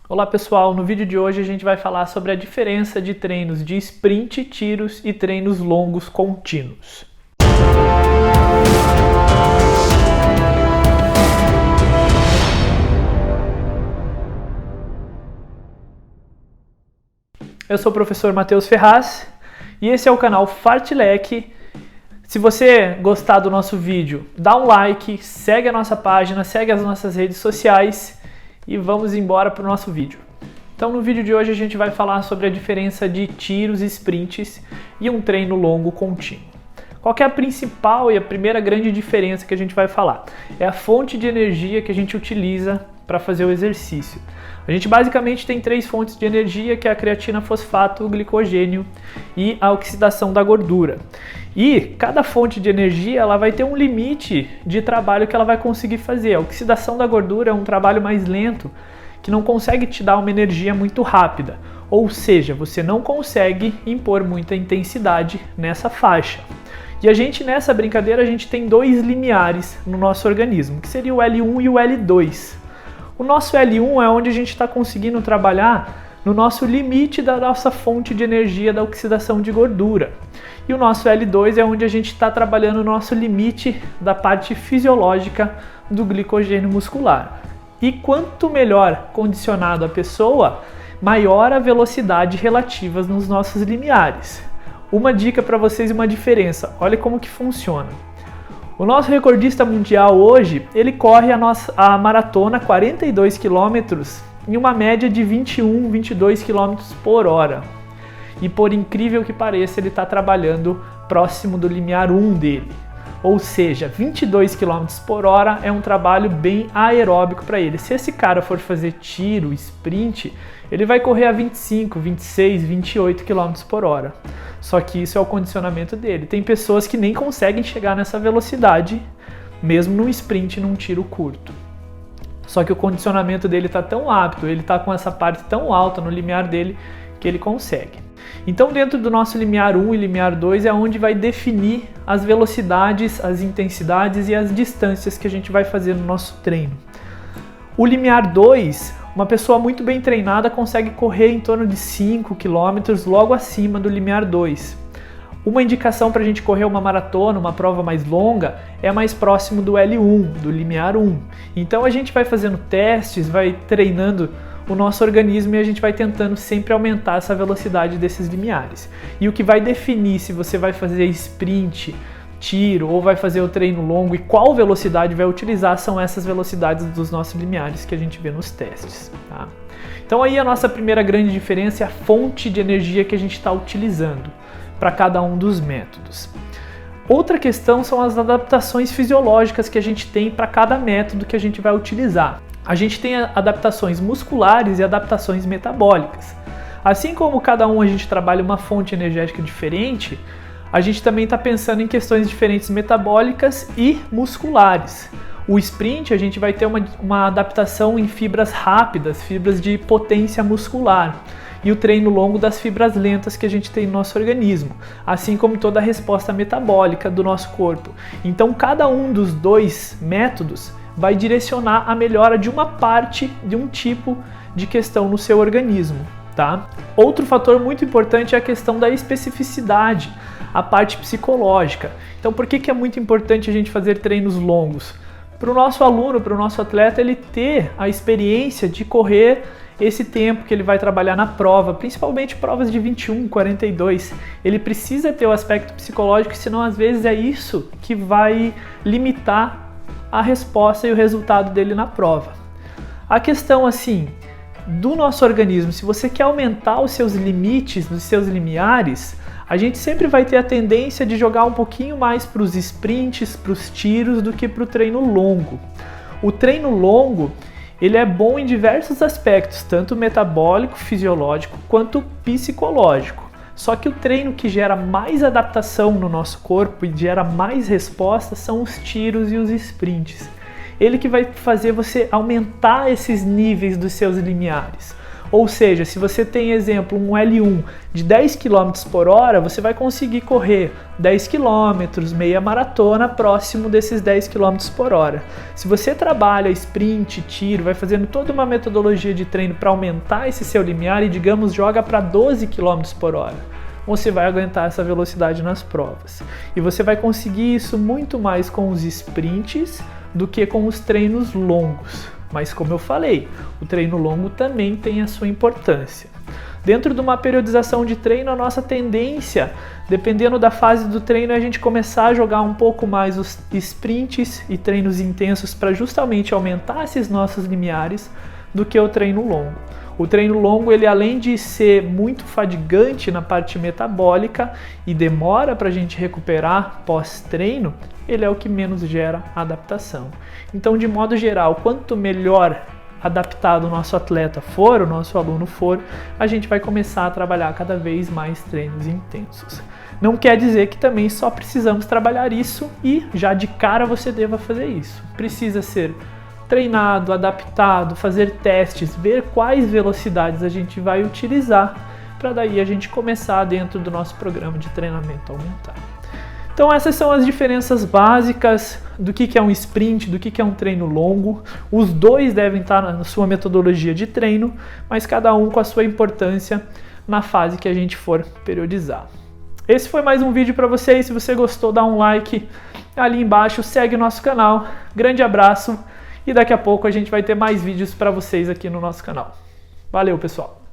Olá pessoal, no vídeo de hoje a gente vai falar sobre a diferença de treinos de sprint, tiros e treinos longos contínuos. Eu sou o professor Matheus Ferraz e esse é o canal Fartlek. Se você gostar do nosso vídeo, dá um like, segue a nossa página, segue as nossas redes sociais e vamos embora para o nosso vídeo. Então no vídeo de hoje a gente vai falar sobre a diferença de tiros e sprints e um treino longo contínuo. Qual que é a principal e a primeira grande diferença que a gente vai falar? É a fonte de energia que a gente utiliza para fazer o exercício. A gente basicamente tem três fontes de energia, que é a creatina, fosfato, o glicogênio e a oxidação da gordura. E cada fonte de energia ela vai ter um limite de trabalho que ela vai conseguir fazer. A oxidação da gordura é um trabalho mais lento, que não consegue te dar uma energia muito rápida. Ou seja, você não consegue impor muita intensidade nessa faixa. E a gente, nessa brincadeira, a gente tem dois limiares no nosso organismo, que seria o L1 e o L2. O nosso L1 é onde a gente está conseguindo trabalhar no nosso limite da nossa fonte de energia da oxidação de gordura. E o nosso L2 é onde a gente está trabalhando o nosso limite da parte fisiológica do glicogênio muscular. E quanto melhor condicionado a pessoa, maior a velocidade relativa nos nossos limiares. Uma dica para vocês e uma diferença, olha como que funciona. O nosso recordista mundial hoje, ele corre a maratona 42 km em uma média de 21, 22 km por hora. E por incrível que pareça, ele está trabalhando próximo do limiar 1 dele. Ou seja, 22 km por hora é um trabalho bem aeróbico para ele. Se esse cara for fazer tiro, sprint, ele vai correr a 25, 26, 28 km por hora. Só que isso é o condicionamento dele. Tem pessoas que nem conseguem chegar nessa velocidade, mesmo num sprint, num tiro curto. Só que o condicionamento dele está tão apto, ele está com essa parte tão alta no limiar dele, que ele consegue. Então dentro do nosso limiar 1 e limiar 2 é onde vai definir as velocidades, as intensidades e as distâncias que a gente vai fazer no nosso treino. O limiar 2, uma pessoa muito bem treinada consegue correr em torno de 5 km logo acima do limiar 2. Uma indicação para a gente correr uma maratona, uma prova mais longa, é mais próximo do L1, do limiar 1. Então a gente vai fazendo testes, vai treinando o nosso organismo e a gente vai tentando sempre aumentar essa velocidade desses limiares. E o que vai definir se você vai fazer sprint, tiro ou vai fazer o treino longo e qual velocidade vai utilizar são essas velocidades dos nossos limiares que a gente vê nos testes. Tá? Então aí a nossa primeira grande diferença é a fonte de energia que a gente está utilizando para cada um dos métodos. Outra questão são as adaptações fisiológicas que a gente tem para cada método que a gente vai utilizar. A gente tem adaptações musculares e adaptações metabólicas. Assim como cada um a gente trabalha uma fonte energética diferente, a gente também está pensando em questões diferentes metabólicas e musculares. O sprint a gente vai ter uma adaptação em fibras rápidas, fibras de potência muscular. E o treino longo das fibras lentas que a gente tem no nosso organismo, assim como toda a resposta metabólica do nosso corpo. Então cada um dos dois métodos vai direcionar a melhora de uma parte, de um tipo de questão no seu organismo, tá? Outro fator muito importante é a questão da especificidade, a parte psicológica. Então por que é muito importante a gente fazer treinos longos? Para o nosso aluno, para o nosso atleta, ele ter a experiência de correr esse tempo que ele vai trabalhar na prova, principalmente provas de 21, 42, ele precisa ter o aspecto psicológico, senão às vezes é isso que vai limitar a resposta e o resultado dele na prova. A questão assim, do nosso organismo, se você quer aumentar os seus limites, os seus limiares, a gente sempre vai ter a tendência de jogar um pouquinho mais para os sprints, para os tiros, do que para o treino longo. O treino longo, ele é bom em diversos aspectos, tanto metabólico, fisiológico, quanto psicológico. Só que o treino que gera mais adaptação no nosso corpo e gera mais resposta são os tiros e os sprints. Ele que vai fazer você aumentar esses níveis dos seus limiares. Ou seja, se você tem, exemplo, um L1 de 10 km por hora, você vai conseguir correr 10 km, meia maratona, próximo desses 10 km por hora. Se você trabalha sprint, tiro, vai fazendo toda uma metodologia de treino para aumentar esse seu limiar e, digamos, joga para 12 km por hora, você vai aguentar essa velocidade nas provas. E você vai conseguir isso muito mais com os sprints do que com os treinos longos. Mas como eu falei, o treino longo também tem a sua importância. Dentro de uma periodização de treino, a nossa tendência, dependendo da fase do treino, é a gente começar a jogar um pouco mais os sprints e treinos intensos para justamente aumentar esses nossos limiares do que o treino longo. O treino longo, ele além de ser muito fadigante na parte metabólica e demora para a gente recuperar pós-treino, ele é o que menos gera adaptação. Então, de modo geral, quanto melhor adaptado o nosso atleta for, o nosso aluno for, a gente vai começar a trabalhar cada vez mais treinos intensos. Não quer dizer que também só precisamos trabalhar isso e já de cara você deva fazer isso. Precisa ser treinado, adaptado, fazer testes, ver quais velocidades a gente vai utilizar para daí a gente começar dentro do nosso programa de treinamento aumentar. Então essas são as diferenças básicas do que é um sprint, do que é um treino longo. Os dois devem estar na sua metodologia de treino, mas cada um com a sua importância na fase que a gente for periodizar. Esse foi mais um vídeo para vocês. Se você gostou, dá um like ali embaixo, segue o nosso canal. Grande abraço. E daqui a pouco a gente vai ter mais vídeos para vocês aqui no nosso canal. Valeu, pessoal!